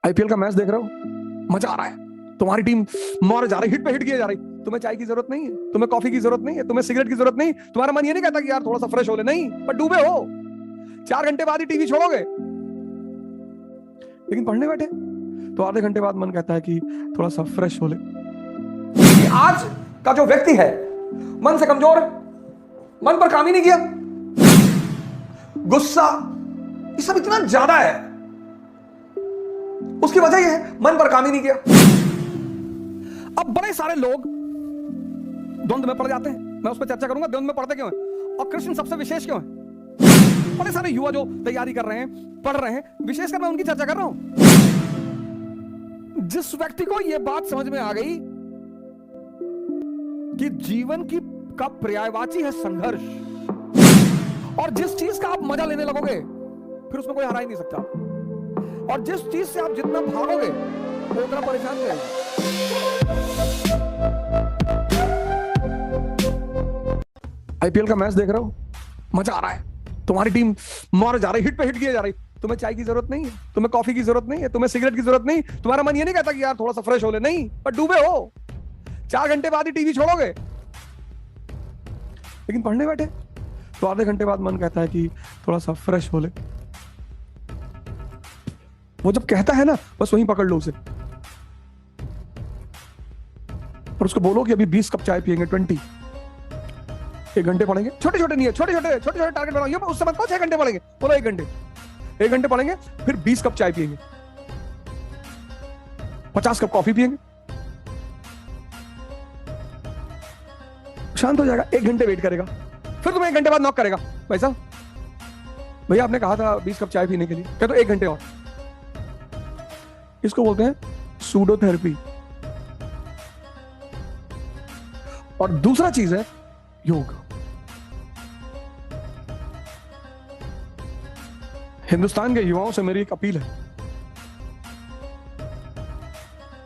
IPL का match देख रहे हो, मजा आ रहा है, तुम्हारी टीम मारे जा रही, हिट पे हिट किए जा रही, तुम्हें चाय की जरूरत नहीं है, तुम्हें कॉफी की जरूरत नहीं है, तुम्हें सिगरेट की जरूरत नहीं, तुम्हारा मन ये नहीं कहता कि यार थोड़ा सा फ्रेश हो ले, नहीं, पर डूबे हो, 4 घंटे बाद ही टीवी छोड़ोगे। लेकिन पढ़ने बैठे तो आधे घंटे बाद मन कहता है कि थोड़ा सा फ्रेश हो ले। आज का जो व्यक्ति है मन से कमजोर, मन पर काम ही नहीं किया, गुस्सा ये सब इतना ज्यादा है, उसकी वजह यह है मन पर काम ही नहीं किया। अब बड़े सारे लोग द्वंद्व में पड़ जाते हैं, मैं उस पर चर्चा करूंगा द्वंद्व में पड़ते क्यों हैं और कृष्ण सबसे विशेष क्यों है। बड़े सारे युवा जो तैयारी कर रहे हैं, पढ़ रहे हैं, विशेषकर मैं उनकी चर्चा कर रहा हूं। जिस व्यक्ति को यह बात समझ में आ गई कि जीवन का पर्यायवाची है संघर्ष, और जिस चीज का आप मजा लेने लगोगे फिर उसमें कोई हरा ही नहीं सकता, और जिस चीज से आप जितना भागोगे वो उतना परेशान करेगा। आईपीएल का मैच देख रहे हो, मजा आ रहा है, तुम्हारी टीम मारे जा रही, हिट पे हिट किए जा रही, तुम्हें चाय की जरूरत नहीं है, तुम्हें कॉफी की जरूरत नहीं है, तुम्हें सिगरेट की जरूरत नहीं, तुम्हारा मन ये नहीं कहता कि यार थोड़ा सा फ्रेश हो ले, नहीं, पर डूबे हो, 4 घंटे बाद ही टीवी छोड़ोगे। लेकिन पढ़ने बैठे तो आधे घंटे बाद मन कहता है कि थोड़ा सा फ्रेश हो ले। वो जब कहता है ना, बस वहीं पकड़ लो उसे और उसको बोलो कि अभी 20 कप चाय पिएंगे, 20, 1 घंटे पढ़ेंगे, छोटे छोटे नहीं है, छोटे छोटे टारगेट बनाओ, ये उस समय 6 घंटे पढ़ेंगे, बोलो 1 घंटे पढ़ेंगे, फिर 20 कप चाय पिएंगे, 50 कप कॉफी पिएंगे, शांत हो जाएगा, 1 घंटे वेट करेगा, फिर तुम्हें 1 घंटे बाद नॉक करेगा, भाई साहब भैया आपने कहा था 20 कप चाय पीने के लिए, क्या तो 1 घंटे और। इसको बोलते हैं सूडोथेरेपी। और दूसरा चीज है योग। हिंदुस्तान के युवाओं से मेरी एक अपील है,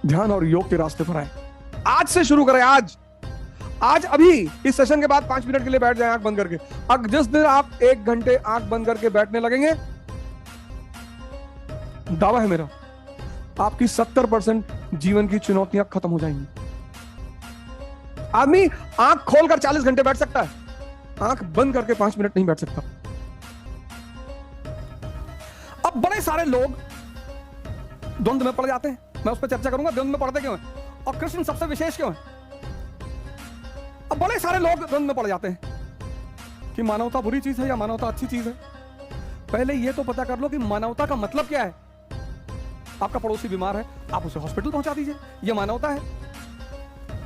ध्यान और योग के रास्ते पर आए, आज से शुरू करें, आज अभी इस सेशन के बाद 5 मिनट के लिए बैठ जाएं आंख बंद करके। अब जिस दिन आप 1 घंटे आंख बंद करके बैठने लगेंगे, दावा है मेरा, आपकी 70% जीवन की चुनौतियां खत्म हो जाएंगी। आदमी आंख खोलकर 40 घंटे बैठ सकता है, आंख बंद करके 5 मिनट नहीं बैठ सकता। अब बड़े सारे लोग द्वंद्व में पड़ जाते हैं, मैं उस पर चर्चा करूंगा द्वंद्व में पड़ते क्यों हैं और कृष्ण सबसे विशेष क्यों है। अब बड़े सारे लोग द्वंद्व में पड़ जाते हैं कि मानवता बुरी चीज है या मानवता अच्छी चीज है। पहले यह तो पता कर लो कि मानवता का मतलब क्या है। आपका पड़ोसी बीमार है, आप उसे हॉस्पिटल पहुंचा दीजिए, यह मानवता है।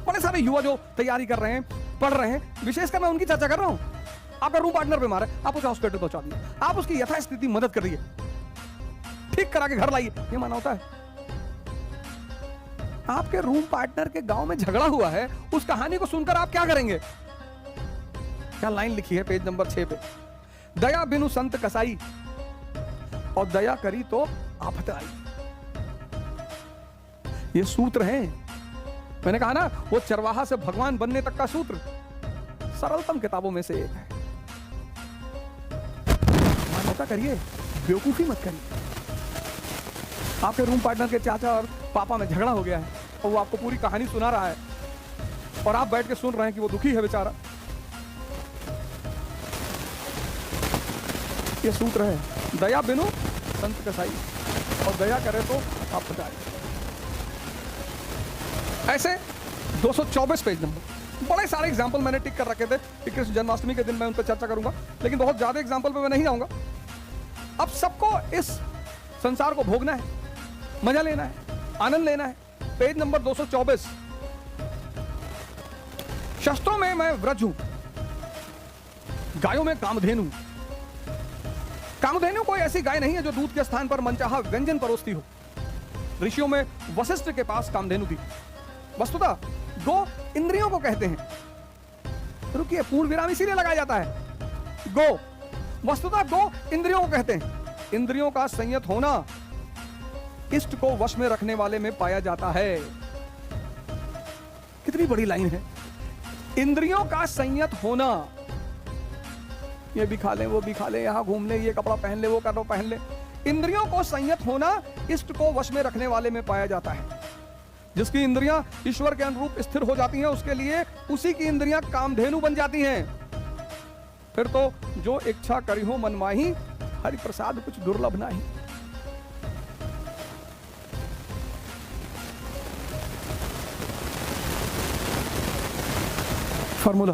बड़े सारे युवा जो तैयारी कर रहे हैं, पढ़ रहे हैं, विशेषकर मैं उनकी चर्चा कर रहा हूं। आपका रूम पार्टनर बीमार है, आप उसे हॉस्पिटल पहुंचा दीजिए, आप उसकी यथास्थिति मदद करिए, ठीक करा के घर लाइए, यह मानवता है। आपके रूम पार्टनर के गांव में झगड़ा हुआ है, उस कहानी को सुनकर आप क्या करेंगे। क्या लाइन लिखी है पेज नंबर 6 पे, दया बिनु संत कसाई और दया करी तो आफत आई। ये सूत्र है, मैंने कहा ना, वो चरवाहा से भगवान बनने तक का सूत्र सरलतम किताबों में से एक है। मान्यता करिए, बेवकूफी मत करिए। आपके रूम पार्टनर के चाचा और पापा में झगड़ा हो गया है और वो आपको पूरी कहानी सुना रहा है और आप बैठ के सुन रहे हैं कि वो दुखी है बेचारा। ये सूत्र है, दया बिनु संत कसाई और दया करे तो आप बताइए। ऐसे 224 पेज नंबर, बड़े सारे एग्जाम्पल मैंने टिक कर रखे थे कि कृष्ण जन्माष्टमी के दिन मैं उन पर चर्चा करूंगा, लेकिन बहुत ज्यादा एग्जाम्पल पे मैं नहीं जाऊंगा। अब सबको इस संसार को भोगना है, मजा लेना है, आनंद लेना है। पेज नंबर 224, शस्त्रों में मैं व्रज हूं, गायों में कामधेनु। कामधेनु कोई ऐसी गाय नहीं है जो दूध के स्थान पर मनचाहा व्यंजन परोसती हो। ऋषियों में वशिष्ठ के पास कामधेनु थी। वस्तुतः गो इंद्रियों को कहते हैं, रुकिए, पूर्ण विराम इसीलिए लगाया जाता है। गो, वस्तुतः गो इंद्रियों को कहते हैं। इंद्रियों का संयत होना इष्ट को वश में रखने वाले में पाया जाता है। कितनी बड़ी लाइन है, इंद्रियों का संयत होना। ये भी खा ले, वो भी खा ले, यहां घूम ले, ये कपड़ा पहन ले, वो कपड़ा पहन ले। इंद्रियों को संयत होना इष्ट को वश में रखने वाले में पाया जाता है। जिसकी इंद्रियां ईश्वर के अनुरूप स्थिर हो जाती हैं, उसके लिए उसी की इंद्रियां कामधेनु बन जाती हैं। फिर तो जो इच्छा करी हो मन माही, हरि प्रसाद कुछ दुर्लभ नहीं। फॉर्मूला,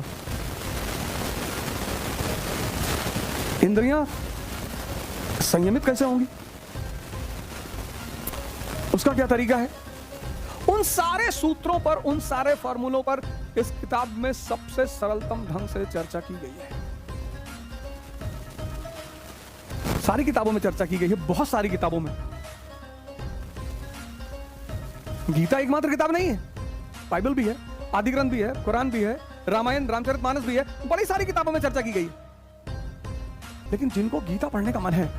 इंद्रियां संयमित कैसे होंगी, उसका क्या तरीका है, उन सारे सूत्रों पर, उन सारे फॉर्मूलों पर इस किताब में सबसे सरलतम ढंग से चर्चा की गई है। सारी किताबों में चर्चा की गई है, बहुत सारी किताबों में। गीता एकमात्र किताब नहीं है, बाइबल भी है, आदि ग्रंथ भी है, कुरान भी है, रामायण रामचरितमानस भी है, बड़ी सारी किताबों में चर्चा की गई है। लेकिन जिनको गीता पढ़ने का मन है,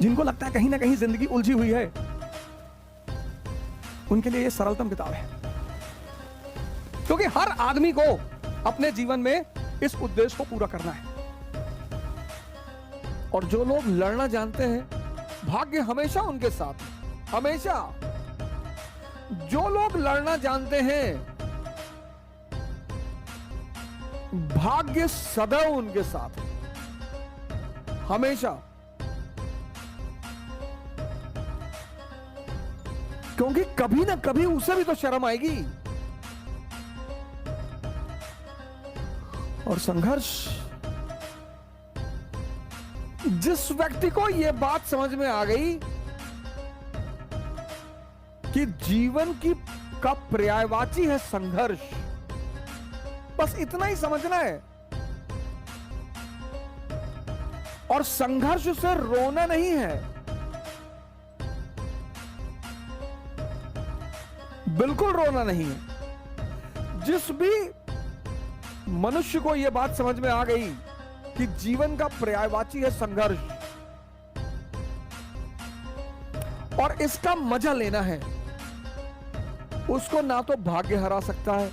जिनको लगता है कहीं ना कहीं जिंदगी उलझी हुई है, उनके लिए यह सरलतम किताब है। क्योंकि हर आदमी को अपने जीवन में इस उद्देश्य को पूरा करना है। और जो लोग लड़ना जानते हैं, भाग्य हमेशा उनके साथ है, हमेशा। जो लोग लड़ना जानते हैं, भाग्य सदैव उनके साथ है, हमेशा। क्योंकि कभी ना कभी उसे भी तो शर्म आएगी। और संघर्ष, जिस व्यक्ति को यह बात समझ में आ गई कि जीवन का पर्यायवाची है संघर्ष, बस इतना ही समझना है। और संघर्ष से रोना नहीं है, बिल्कुल रोना नहीं है। जिस भी मनुष्य को यह बात समझ में आ गई कि जीवन का पर्यायवाची है संघर्ष, और इसका मजा लेना है, उसको ना तो भाग्य हरा सकता है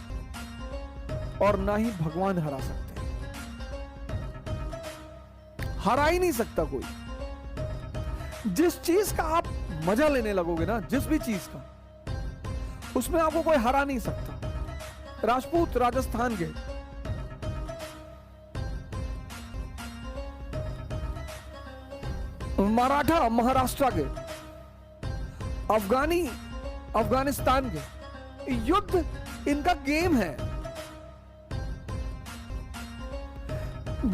और ना ही भगवान हरा सकते हैं। हरा ही नहीं सकता कोई। जिस चीज का आप मजा लेने लगोगे ना, जिस भी चीज का, उसमें आपको कोई हरा नहीं सकता। राजपूत राजस्थान के, मराठा महाराष्ट्र के, अफगानी अफगानिस्तान के, युद्ध इनका गेम है।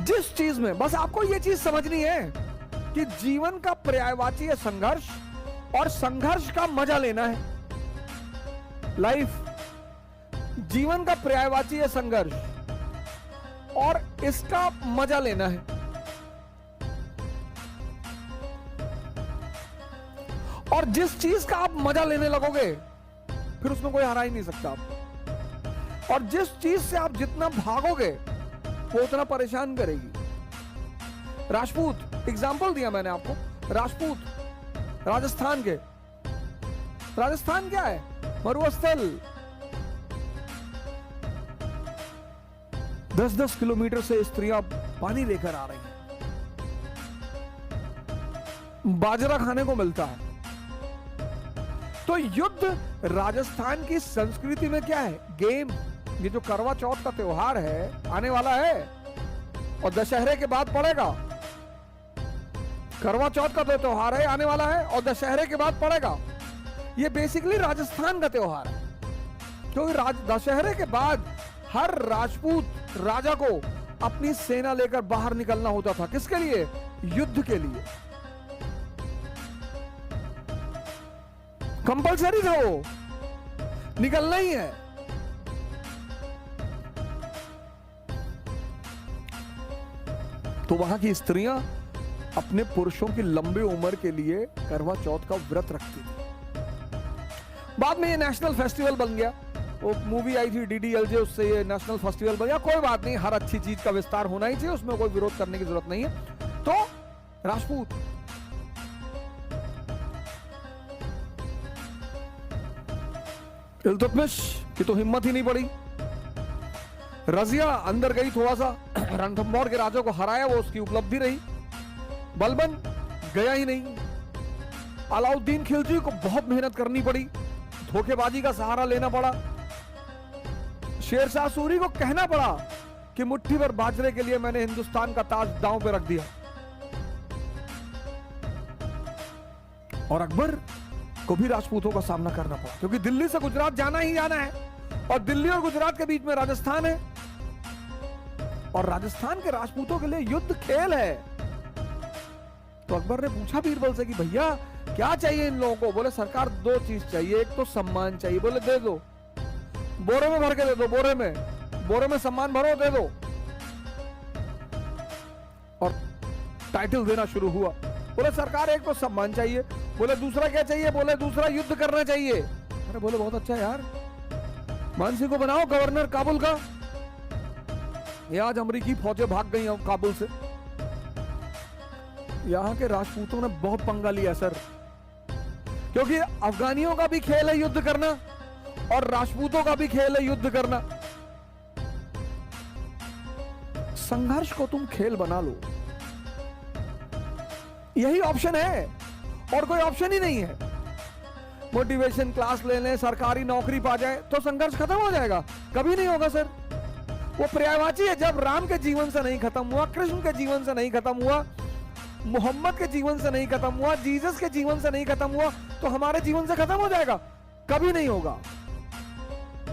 जिस चीज में, बस आपको यह चीज समझनी है कि जीवन का पर्यायवाची है संघर्ष, और संघर्ष का मजा लेना है। लाइफ, जीवन का पर्यायवाची है संघर्ष, और इसका मजा लेना है। और जिस चीज का आप मजा लेने लगोगे, फिर उसमें कोई हरा ही नहीं सकता आपको। और जिस चीज से आप जितना भागोगे, वो उतना परेशान करेगी। राजपूत, एग्जाम्पल दिया मैंने आपको, राजपूत राजस्थान के। राजस्थान क्या है? मरुस्थल। 10-10 किलोमीटर से स्त्रियां पानी लेकर आ रही हैं, बाजरा खाने को मिलता है। तो युद्ध राजस्थान की संस्कृति में क्या है? गेम। ये जो करवा चौथ का त्योहार है, आने वाला है, और दशहरे के बाद पड़ेगा। करवा चौथ का तो त्योहार है, आने वाला है, और दशहरे के बाद पड़ेगा। ये बेसिकली राजस्थान का त्योहार है। क्योंकि दशहरे के बाद हर राजपूत राजा को अपनी सेना लेकर बाहर निकलना होता था। किसके लिए? युद्ध के लिए। कंपलसरी था, वो निकलना ही है। तो वहां की स्त्रियां अपने पुरुषों की लंबी उम्र के लिए करवा चौथ का व्रत रखती थी। बाद में ये नेशनल फेस्टिवल बन गया। वो मूवी आई थी DDLJ, उससे ये नेशनल फेस्टिवल बन गया। कोई बात नहीं, हर अच्छी चीज का विस्तार होना ही चाहिए, उसमें कोई विरोध करने की जरूरत नहीं है। तो राजपूत इल्तुतमिश की तो हिम्मत ही नहीं पड़ी। रजिया अंदर गई, थोड़ा सा रणथंभौर के राजा को हराया, वो उसकी उपलब्धि रही। बलबन गया ही नहीं। अलाउद्दीन खिलजी को बहुत मेहनत करनी पड़ी, धोखेबाजी का सहारा लेना पड़ा, शेरशाह सूरी को कहना पड़ा कि मुट्ठी भर बाजरे के लिए मैंने हिंदुस्तान का ताज दांव पे रख दिया। और अकबर को भी राजपूतों का सामना करना पड़ा, क्योंकि दिल्ली से गुजरात जाना ही जाना है, और दिल्ली और गुजरात के बीच में राजस्थान है, और राजस्थान के राजपूतों के लिए युद्ध खेल है। तो अकबर ने पूछा बीरबल से कि भैया क्या चाहिए इन लोगों को? बोले सरकार 2 चीज चाहिए, एक तो सम्मान चाहिए। बोले दे दो, बोरे में भर के दे दो, बोरे में सम्मान भरो, दे दो। और टाइटल देना शुरू हुआ। बोले सरकार एक तो सम्मान चाहिए। बोले दूसरा क्या चाहिए? बोले दूसरा युद्ध करना चाहिए। अरे बोले बहुत अच्छा यार, मानसी को बनाओ गवर्नर काबुल का। ये आज अमेरिकी फौजें भाग गई काबुल से। यहां के राजपूतों ने बहुत पंगा लिया सर, क्योंकि अफगानियों का भी खेल है युद्ध करना और राजपूतों का भी खेल है युद्ध करना। संघर्ष को तुम खेल बना लो, यही ऑप्शन है, और कोई ऑप्शन ही नहीं है। मोटिवेशन क्लास ले लें, सरकारी नौकरी पा जाए तो संघर्ष खत्म हो जाएगा? कभी नहीं होगा सर। वो पर्यायवाची है। जब राम के जीवन से नहीं खत्म हुआ, कृष्ण के जीवन से नहीं खत्म हुआ, मोहम्मद के जीवन से नहीं खत्म हुआ, जीसस के जीवन से नहीं खत्म हुआ, तो हमारे जीवन से खत्म हो जाएगा? कभी नहीं होगा।